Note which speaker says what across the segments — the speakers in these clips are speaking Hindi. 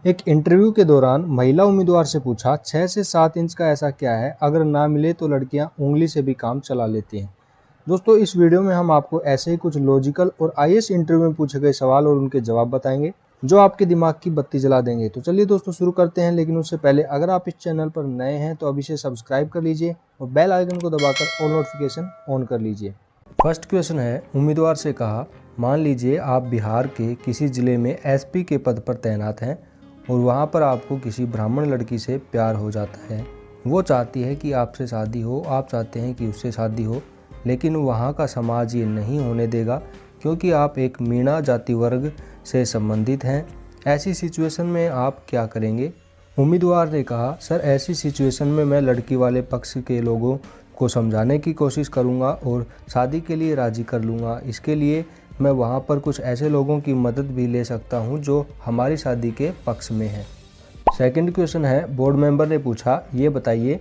Speaker 1: एक इंटरव्यू के दौरान महिला उम्मीदवार से पूछा, 6 से 7 इंच का ऐसा क्या है, अगर ना मिले तो लड़कियां उंगली से भी काम चला लेती हैं। दोस्तों, इस वीडियो में हम आपको ऐसे ही कुछ लॉजिकल और आईएएस इंटरव्यू में पूछे गए सवाल और उनके जवाब बताएंगे जो आपके दिमाग की बत्ती जला देंगे। तो चलिए दोस्तों शुरू करते हैं, लेकिन उससे पहले अगर आप इस चैनल पर नए हैं तो अभी से सब्सक्राइब कर लीजिए और बेल आइकन को दबाकर ऑल नोटिफिकेशन ऑन कर लीजिए। फर्स्ट क्वेश्चन है, उम्मीदवार से कहा, मान लीजिए आप बिहार के किसी जिले में एसपी के पद पर तैनात हैं और वहाँ पर आपको किसी ब्राह्मण लड़की से प्यार हो जाता है। वो चाहती है कि आपसे शादी हो, आप चाहते हैं कि उससे शादी हो, लेकिन वहाँ का समाज ये नहीं होने देगा क्योंकि आप एक मीणा जाति वर्ग से संबंधित हैं। ऐसी सिचुएशन में आप क्या करेंगे? उम्मीदवार ने कहा, सर ऐसी सिचुएशन में मैं लड़की वाले पक्ष के लोगों को समझाने की कोशिश करूँगा और शादी के लिए राज़ी कर लूँगा। इसके लिए मैं वहाँ पर कुछ ऐसे लोगों की मदद भी ले सकता हूँ जो हमारी शादी के पक्ष में हैं। सेकंड क्वेश्चन है, बोर्ड मेंबर ने पूछा, ये बताइए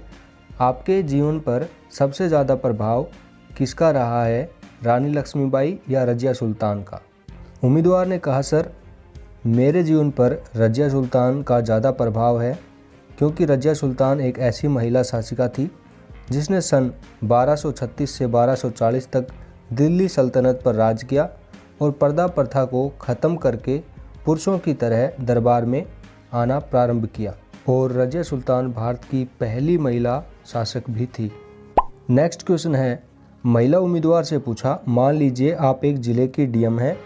Speaker 1: आपके जीवन पर सबसे ज़्यादा प्रभाव किसका रहा है, रानी लक्ष्मीबाई या रज़िया सुल्तान का? उम्मीदवार ने कहा, सर मेरे जीवन पर रज़िया सुल्तान का ज़्यादा प्रभाव है क्योंकि रज़िया सुल्तान एक ऐसी महिला शासिका थी जिसने सन 1236 से 1240 तक दिल्ली सल्तनत पर राज किया और पर्दा प्रथा को ख़त्म करके पुरुषों की तरह दरबार में आना प्रारंभ किया और रज़िया सुल्तान भारत की पहली महिला शासक भी थी। नेक्स्ट क्वेश्चन है, महिला उम्मीदवार से पूछा, मान लीजिए आप एक ज़िले की डीएम हैं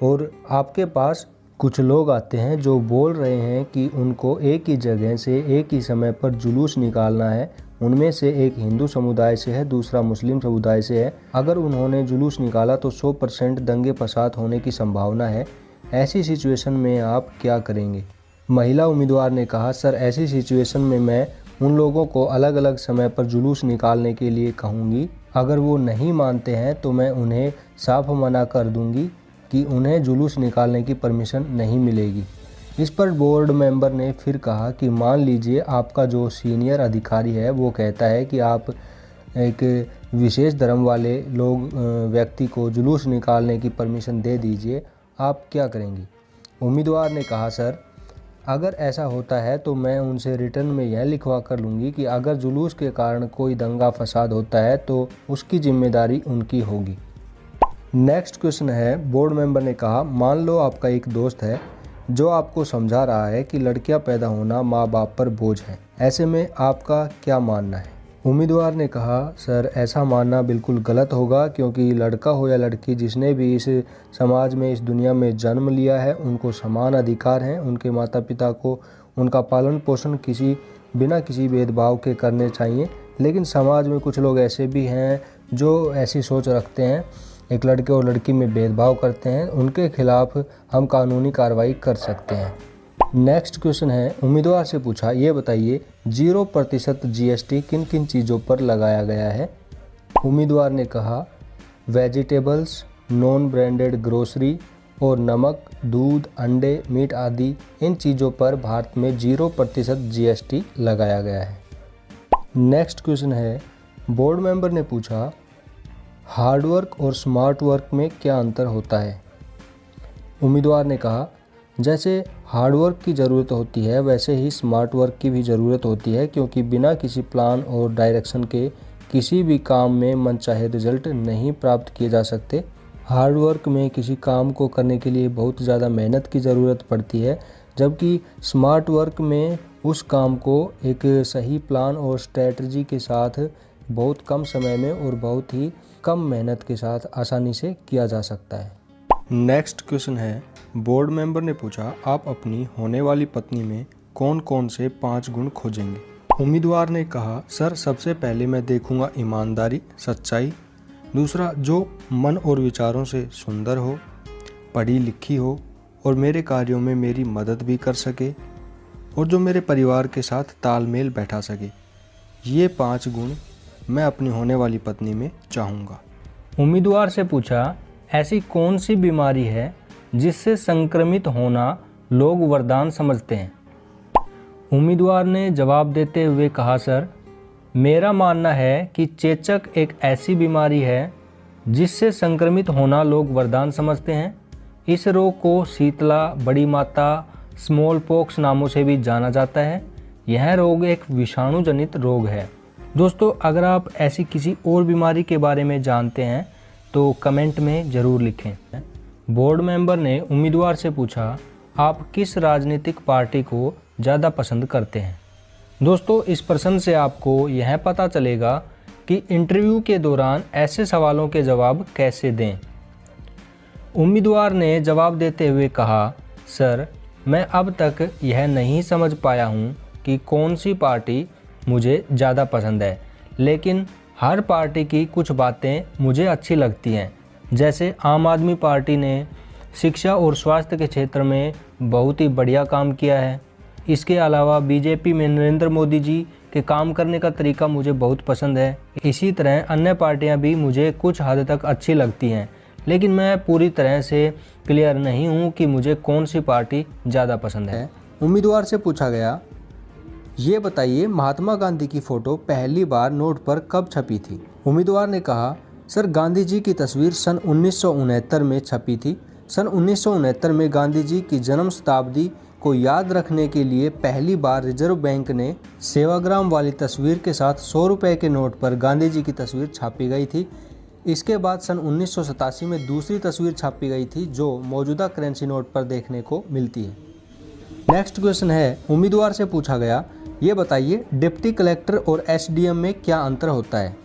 Speaker 1: और आपके पास कुछ लोग आते हैं जो बोल रहे हैं कि उनको एक ही जगह से एक ही समय पर जुलूस निकालना है। उनमें से एक हिंदू समुदाय से है, दूसरा मुस्लिम समुदाय से है। अगर उन्होंने जुलूस निकाला तो 100% दंगे फसाद होने की संभावना है। ऐसी सिचुएशन में आप क्या करेंगे? महिला उम्मीदवार ने कहा, सर ऐसी सिचुएशन में मैं उन लोगों को अलग अलग समय पर जुलूस निकालने के लिए कहूँगी। अगर वो नहीं मानते हैं तो मैं उन्हें साफ मना कर दूँगी कि उन्हें जुलूस निकालने की परमिशन नहीं मिलेगी। इस पर बोर्ड मेंबर ने फिर कहा कि मान लीजिए आपका जो सीनियर अधिकारी है वो कहता है कि आप एक विशेष धर्म वाले व्यक्ति को जुलूस निकालने की परमिशन दे दीजिए, आप क्या करेंगी? उम्मीदवार ने कहा, सर अगर ऐसा होता है तो मैं उनसे रिटर्न में यह लिखवा कर लूँगी कि अगर जुलूस के कारण कोई दंगा फसाद होता है तो उसकी जिम्मेदारी उनकी होगी। नेक्स्ट क्वेश्चन है, बोर्ड मेंबर ने कहा, मान लो आपका एक दोस्त है जो आपको समझा रहा है कि लड़कियां पैदा होना माँ बाप पर बोझ है। ऐसे में आपका क्या मानना है? उम्मीदवार ने कहा, सर ऐसा मानना बिल्कुल गलत होगा क्योंकि लड़का हो या लड़की जिसने भी इस समाज में इस दुनिया में जन्म लिया है उनको समान अधिकार हैं। उनके माता पिता को उनका पालन पोषण बिना किसी भेदभाव के करने चाहिए। लेकिन समाज में कुछ लोग ऐसे भी हैं जो ऐसी सोच रखते हैं, एक लड़के और लड़की में भेदभाव करते हैं, उनके खिलाफ हम कानूनी कार्रवाई कर सकते हैं। नेक्स्ट क्वेश्चन है, उम्मीदवार से पूछा, ये बताइए 0% जीएसटी किन किन चीज़ों पर लगाया गया है? उम्मीदवार ने कहा, वेजिटेबल्स, नॉन ब्रांडेड ग्रोसरी और नमक, दूध, अंडे, मीट आदि इन चीज़ों पर भारत में 0% जीएसटी लगाया गया है। नेक्स्ट क्वेश्चन है, बोर्ड मेंबर ने पूछा, हार्ड वर्क और स्मार्ट वर्क में क्या अंतर होता है? उम्मीदवार ने कहा, जैसे हार्ड वर्क की ज़रूरत होती है वैसे ही स्मार्ट वर्क की भी ज़रूरत होती है क्योंकि बिना किसी प्लान और डायरेक्शन के किसी भी काम में मनचाहे रिजल्ट नहीं प्राप्त किए जा सकते। हार्ड वर्क में किसी काम को करने के लिए बहुत ज़्यादा मेहनत की ज़रूरत पड़ती है, जबकि स्मार्ट वर्क में उस काम को एक सही प्लान और स्ट्रेटजी के साथ बहुत कम समय में और बहुत ही कम मेहनत के साथ आसानी से किया जा सकता है। नेक्स्ट क्वेश्चन है, बोर्ड मेंबर ने पूछा, आप अपनी होने वाली पत्नी में कौन कौन से 5 गुण खोजेंगे? उम्मीदवार ने कहा, सर सबसे पहले मैं देखूंगा ईमानदारी, सच्चाई। दूसरा, जो मन और विचारों से सुंदर हो, पढ़ी लिखी हो और मेरे कार्यों में मेरी मदद भी कर सके और जो मेरे परिवार के साथ तालमेल बैठा सके। ये 5 गुण मैं अपनी होने वाली पत्नी में चाहूँगा। उम्मीदवार से पूछा, ऐसी कौन सी बीमारी है जिससे संक्रमित होना लोग वरदान समझते हैं? उम्मीदवार ने जवाब देते हुए कहा, सर मेरा मानना है कि चेचक एक ऐसी बीमारी है जिससे संक्रमित होना लोग वरदान समझते हैं। इस रोग को शीतला, बड़ी माता, स्मॉल पॉक्स नामों से भी जाना जाता है। यह रोग एक विषाणु जनित रोग है। दोस्तों, अगर आप ऐसी किसी और बीमारी के बारे में जानते हैं तो कमेंट में ज़रूर लिखें। बोर्ड मेंबर ने उम्मीदवार से पूछा, आप किस राजनीतिक पार्टी को ज़्यादा पसंद करते हैं? दोस्तों, इस प्रश्न से आपको यह पता चलेगा कि इंटरव्यू के दौरान ऐसे सवालों के जवाब कैसे दें। उम्मीदवार ने जवाब देते हुए कहा, सर, मैं अब तक यह नहीं समझ पाया हूँ कि कौन सी पार्टी मुझे ज़्यादा पसंद है, लेकिन हर पार्टी की कुछ बातें मुझे अच्छी लगती हैं। जैसे आम आदमी पार्टी ने शिक्षा और स्वास्थ्य के क्षेत्र में बहुत ही बढ़िया काम किया है। इसके अलावा बीजेपी में नरेंद्र मोदी जी के काम करने का तरीका मुझे बहुत पसंद है। इसी तरह अन्य पार्टियां भी मुझे कुछ हद तक अच्छी लगती हैं, लेकिन मैं पूरी तरह से क्लियर नहीं हूं कि मुझे कौन सी पार्टी ज़्यादा पसंद है। उम्मीदवार से पूछा गया, ये बताइए महात्मा गांधी की फ़ोटो पहली बार नोट पर कब छपी थी? उम्मीदवार ने कहा, सर, गांधी जी की तस्वीर सन 1969 में छपी थी। सन 1969 में गांधी जी की जन्म शताब्दी को याद रखने के लिए पहली बार रिजर्व बैंक ने सेवाग्राम वाली तस्वीर के साथ 100 रुपये के नोट पर गांधी जी की तस्वीर छापी गई थी। इसके बाद सन 1987 में दूसरी तस्वीर छापी गई थी जो मौजूदा करेंसी नोट पर देखने को मिलती है। नेक्स्ट क्वेश्चन है, उम्मीदवार से पूछा गया, ये बताइए डिप्टी कलेक्टर और एसडीएम में क्या अंतर होता है?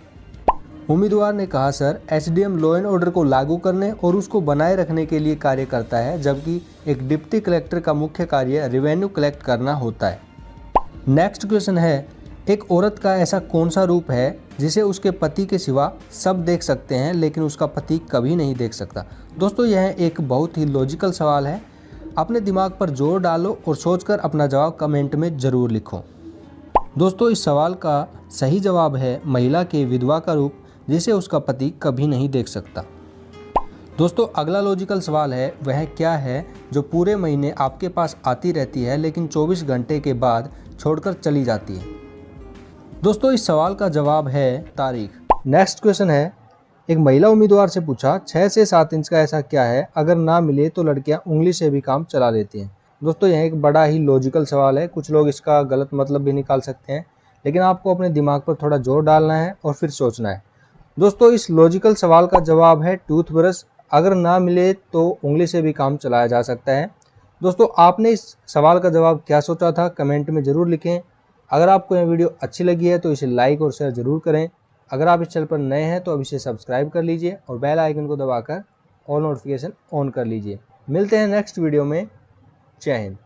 Speaker 1: उम्मीदवार ने कहा, sir, SDM law and order को लागू करने और उसको बनाए रखने के लिए कार्य करता है, जबकि एक डिप्टी कलेक्टर का मुख्य कार्य रेवेन्यू कलेक्ट करना होता है। नेक्स्ट क्वेश्चन है, एक औरत का ऐसा कौन सा रूप है जिसे उसके पति के सिवा सब देख सकते हैं लेकिन उसका पति कभी नहीं देख सकता? दोस्तों, यह एक बहुत ही लॉजिकल सवाल है। अपने दिमाग पर जोर डालो और सोचकर अपना जवाब कमेंट में ज़रूर लिखो। दोस्तों, इस सवाल का सही जवाब है महिला के विधवा का रूप जिसे उसका पति कभी नहीं देख सकता। दोस्तों, अगला लॉजिकल सवाल है, वह क्या है जो पूरे महीने आपके पास आती रहती है लेकिन 24 घंटे के बाद छोड़कर चली जाती है? दोस्तों, इस सवाल का जवाब है तारीख। नेक्स्ट क्वेश्चन है, एक महिला उम्मीदवार से पूछा, 6 से 7 इंच का ऐसा क्या है अगर ना मिले तो लड़कियां उंगली से भी काम चला लेती हैं? दोस्तों, यह एक बड़ा ही लॉजिकल सवाल है। कुछ लोग इसका गलत मतलब भी निकाल सकते हैं, लेकिन आपको अपने दिमाग पर थोड़ा जोर डालना है और फिर सोचना है। दोस्तों, इस लॉजिकल सवाल का जवाब है टूथब्रश। अगर ना मिले तो उंगली से भी काम चलाया जा सकता है। दोस्तों, आपने इस सवाल का जवाब क्या सोचा था कमेंट में ज़रूर लिखें। अगर आपको यह वीडियो अच्छी लगी है तो इसे लाइक और शेयर ज़रूर करें। अगर आप इस चैनल पर नए हैं तो अब इसे सब्सक्राइब कर लीजिए और बेल आइकन को दबाकर ऑल नोटिफिकेशन ऑन कर लीजिए। मिलते हैं नेक्स्ट वीडियो में। जय हिंद।